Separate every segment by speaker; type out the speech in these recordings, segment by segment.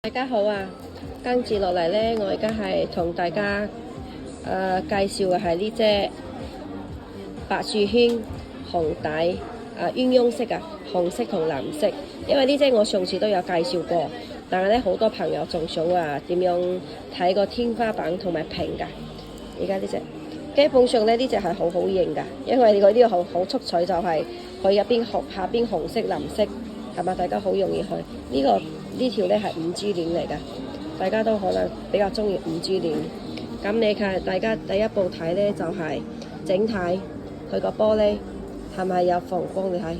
Speaker 1: 大家好啊！跟住落嚟呢，我而家係同大家介紹嘅係呢隻白樹圈紅底鴛鴦色啊，紅色同藍色。因為呢隻我上次都有介紹過，但係咧好多朋友仲想點樣睇個天花板同埋屏㗎。而家呢隻基本上呢，呢隻係好型㗎，因為佢呢個好出彩就係佢入邊下邊紅色藍色係嘛，大家好容易去呢條呢係5G 鏈嚟㗎。大家都可能比較中意5G 鏈，咁你睇大家第一步睇呢，就係整體佢個玻璃係咪有防光？你睇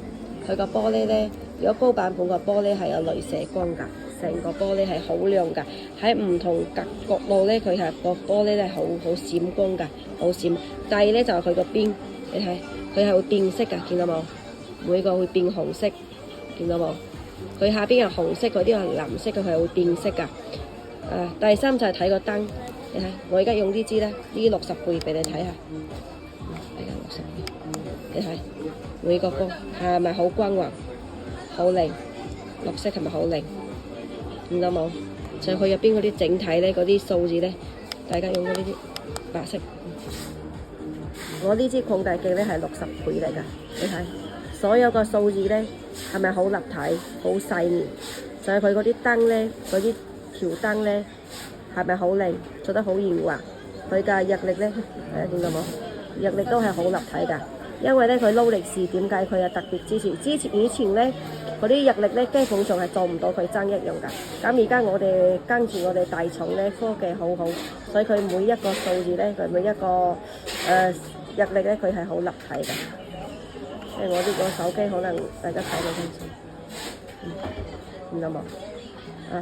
Speaker 1: 佢個玻璃呢，如果高版本個玻璃係有鐳射光㗎，成個玻璃係好亮㗎，喺唔同角度呢，佢係個玻璃呢好閃光㗎，好閃。第二呢，就係佢個邊，你睇佢係會變色㗎，見到冇？每個會變紅色，見到冇？佢下邊係紅色，佢啲係藍色，佢係會變色㗎。第三就係睇個燈，你睇我而家用呢支咧，呢60倍俾你睇下，而家60倍，你睇每個光係咪好光滑、好靚？綠色係咪好靚？見到冇？就係佢入邊嗰啲整體咧，嗰啲數字咧，大家用咗呢啲白色。我呢支擴大鏡咧係60倍嚟㗎，你睇所有個數字咧係咪好立體、好細膩？就係佢嗰啲燈咧，嗰啲條燈咧係咪好靚？做得好圓滑。佢嘅日曆咧，見到冇？日曆都係好立體㗎。因為咧佢勞力士點解佢係特別支持？以前咧嗰啲日曆咧基本上係做唔到佢爭一樣㗎。咁而家我哋跟住我哋大廠咧科技好好，所以佢每一個數字咧，佢每一個日曆咧，佢係好立體㗎。即係我呢個手機可能大家睇到清楚，見到冇？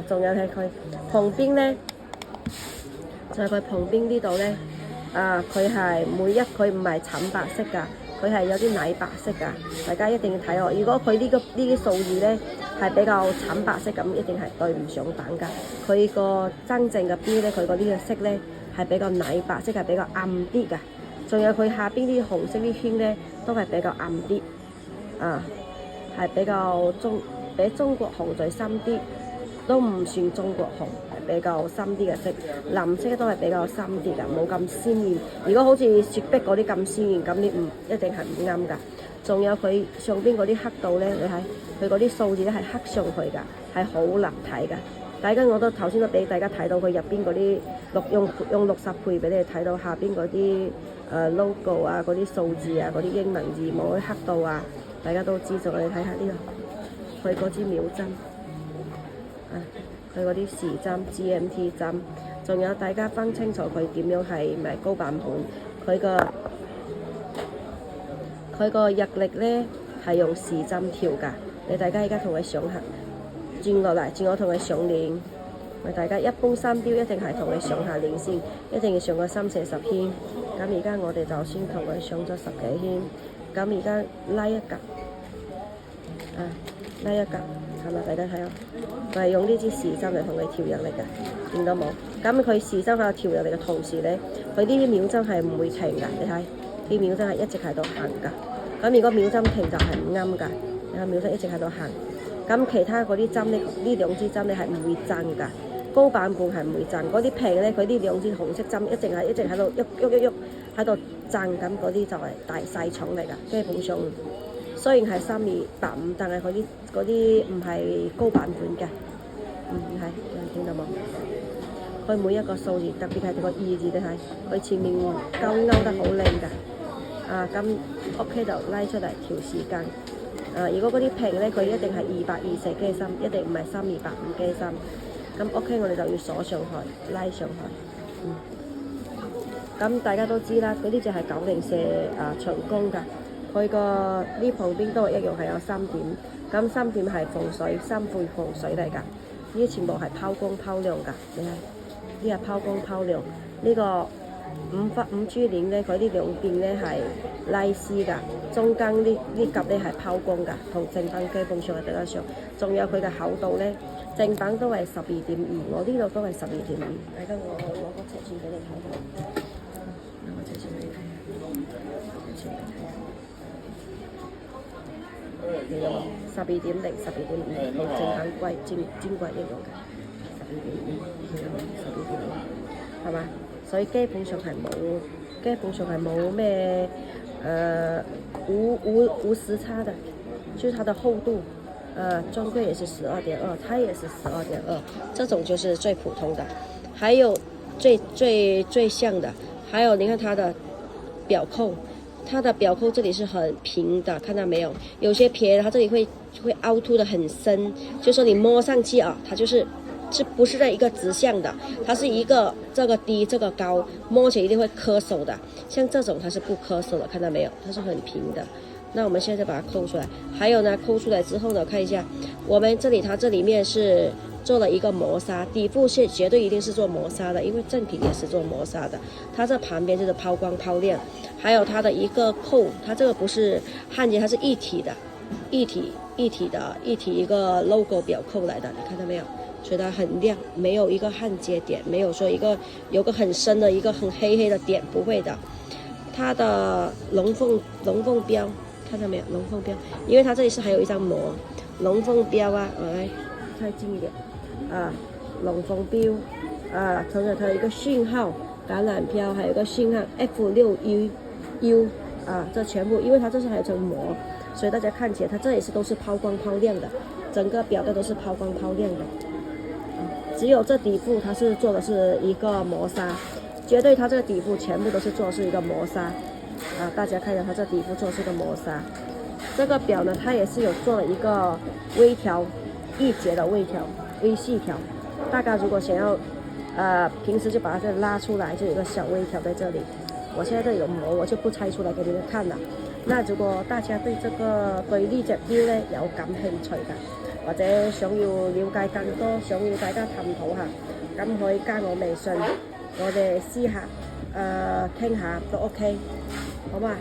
Speaker 1: 仲有係佢旁邊咧，就係佢旁邊呢度咧，佢係佢唔係慘白色㗎，佢係有啲奶白色㗎。大家一定要睇哦。如果佢呢啲數字咧係比較慘白色咁，一定係對唔上版㗎。佢個真正嘅標咧，佢個呢個色咧係比較奶白色，係比較暗啲㗎。仲有佢下邊啲紅色啲圈咧，都係比較暗啲，係比中國紅再深啲。都唔算中國紅，係比較深啲嘅色，藍色都係比較深啲㗎，冇咁鮮豔。如果好似雪碧嗰啲咁鮮豔，咁你一定係唔啱㗎。仲有佢上邊嗰啲黑度咧，你睇佢嗰啲數字咧係刻上去㗎，係好立體㗎。大家我都頭先都俾大家睇到佢入邊嗰啲用60倍俾你哋睇到下邊嗰啲logo 啊，嗰啲數字啊，嗰啲英文字母啲黑度啊，大家都知道。你睇下呢個佢嗰支秒針。佢嗰啲時針 GMT 針，仲有大家分清楚佢點樣係咪高版本。佢個日曆咧係用時針調㗎。你大家而家同佢上下轉落嚟，轉我同佢上鏈。大家一般三標一定係同佢上下鏈先，一定要上個30-40圈。咁而家我哋就先同佢上咗10幾圈。咁而家拉一格，拉一格。係咪大家睇下？我係用呢支時針嚟同佢調日曆㗎，見到冇？咁佢時針喺度調日曆嘅同時咧，佢呢啲秒針係唔會停㗎。你睇，啲秒針係一直喺度行㗎。咁如果秒針停就係唔啱㗎。你睇秒針一直喺度行。咁其他嗰啲針咧，呢兩支針咧係唔會震㗎。高版本係唔會震。嗰啲屏咧，佢呢兩支紅色針一直喺度喐喺度震。咁嗰啲就係大細廠嚟㗎，基本上。雖然係3285，但係嗰啲唔係高版本嘅。你睇見到冇？佢每一個數字，特別係個2字，你睇佢前面勾得好靚㗎。咁 OK 就拉出嚟調時間。如果嗰啲屏咧，佢一定係224機芯，一定唔係3285機芯。咁 OK 我哋就要鎖上去，拉上去。咁大家都知啦，嗰啲就係904長工㗎。佢個呢旁邊都係一樣係有3點，咁3點係防水3倍防水嚟㗎。呢啲全部係拋光拋亮㗎，你睇呢係拋光拋亮。呢個5G 鏈咧，佢呢兩邊咧係拉絲㗎，中間呢夾咧係拋光㗎，同正版基本上係對得上。仲有佢嘅厚度咧，正版都係12.2，我呢度都係12.2。大家我攞個尺寸俾你睇下，攞個尺寸俾你睇下。12.0、12.5，同正版貴專櫃一樣嘅。係嘛？所以基本上係冇咩無時差的，就是它的厚度，專櫃也是12.2，它也是12.2，這種就是最普通的。還有最像的，還有你看它的錶扣，它的錶扣這裡是很平的，看到沒有？有些撇它這裡會凹凸的很深，就說你摸上去啊，它是不是在一個直向的？它是一個這個低這個高，摸起來一定會磕手的。像這種它是不磕手的，看到沒有？它是很平的。那我們現在把它扣出來，還有呢，扣出來之後呢，看一下我們這裡它這裡面是做了一個磨砂，底部是絕對一定是做磨砂的，因為正品也是做磨砂的。它這旁邊就是拋光拋亮，還有它的一個扣，它這個不是焊接，它是一體的，一體一個 logo 錶扣來的，你看到沒有？所以它很亮，沒有一個焊接點，沒有說有個很深的一個很黑的點，不會的。它的龍鳳標看到沒有？龍鳳標，因為它這裡是還有一張膜，龍鳳標啊，來再近一點啊，龍鳳標啊，同時它有一個訊號，橄欖標還有一個訊號 F6U 啊，這全部因為它這是還有層膜，所以大家看起來它這裡是都是拋光拋亮的，整個錶帶都是拋光拋亮的。只有這底部它是做的是一個磨砂，絕對它這個底部全部都是做的是一個磨砂啊！大家看一下它這底部做的是一個磨砂。這個錶呢，它也是有做了一個微調一節的微細調。大家如果想要平時就把它拉出來，就有個小微調在這裡。我現在這裡有膜，我就不拆出來給你們看了。那如果大家對這個對呢隻錶呢有感興趣嘅，或者想要了解更多，想要大家探討下，咁可以加我微信，我哋私下傾下都 OK， 好嘛？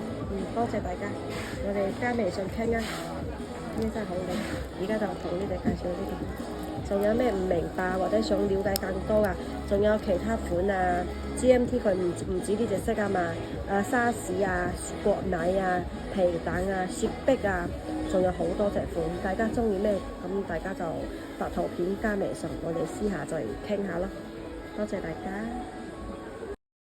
Speaker 1: 多謝大家，我哋加微信傾啊，呢真係好靚，而家就同你哋介紹呢個，仲有咩唔明白或者想了解更多啊？仲有其他款啊 ，GMT 佢唔止呢隻色啊嘛，沙士啊、國奶啊、皮蛋啊、雪碧啊。仲有好多隻款，大家中意咩？咁大家就發圖片加微信，我哋私下再傾下咯。多謝大家。